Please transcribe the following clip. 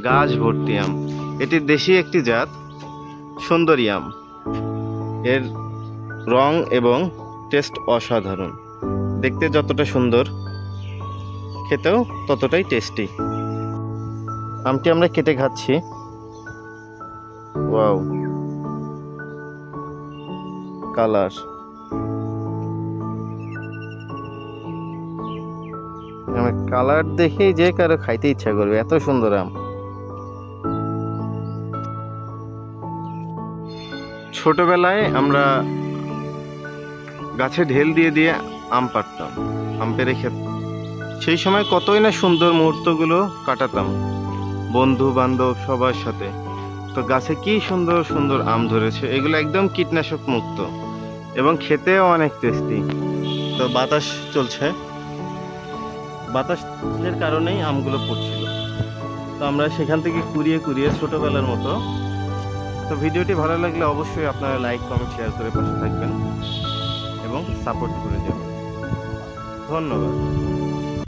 গাছ ভর্তি আম। এটি দেশি একটি জাত সুন্দরী আম। এর রং এবং টেস্ট অসাধারণ। দেখতে যতটা সুন্দর, খেতেও ততটাই টেস্টি। আমটি আমরা কেটে খাচ্ছি। Wow, colour! আমার কালার দেখেই যে কারো খাইতে ইচ্ছা করবে, এত সুন্দর আম। ছোটবেলায় আমরা গাছে ঢেল দিয়ে দিয়ে আম পাড়তাম, আম পেড়ে খেতাম। সেই সময় কতই না সুন্দর মুহূর্তগুলো কাটাতাম বন্ধু বান্ধব সবার সাথে। তো গাছে কি সুন্দর সুন্দর আম ধরেছে, এগুলো একদম কীটনাশক মুক্ত এবং খেতেও অনেক টেস্টি। তো বাতাস চলছে, বাতাসের কারণেই আমগুলো পড়ছিল। তো আমরা সেখান থেকে কুড়িয়ে কুড়িয়ে ছোটবেলার মতো। তো ভিডিওটি ভালো লাগলে অবশ্যই আপনারা লাইক কমেন্ট শেয়ার করে পাশে থাকবেন এবং সাপোর্ট করে যাবেন। ধন্যবাদ।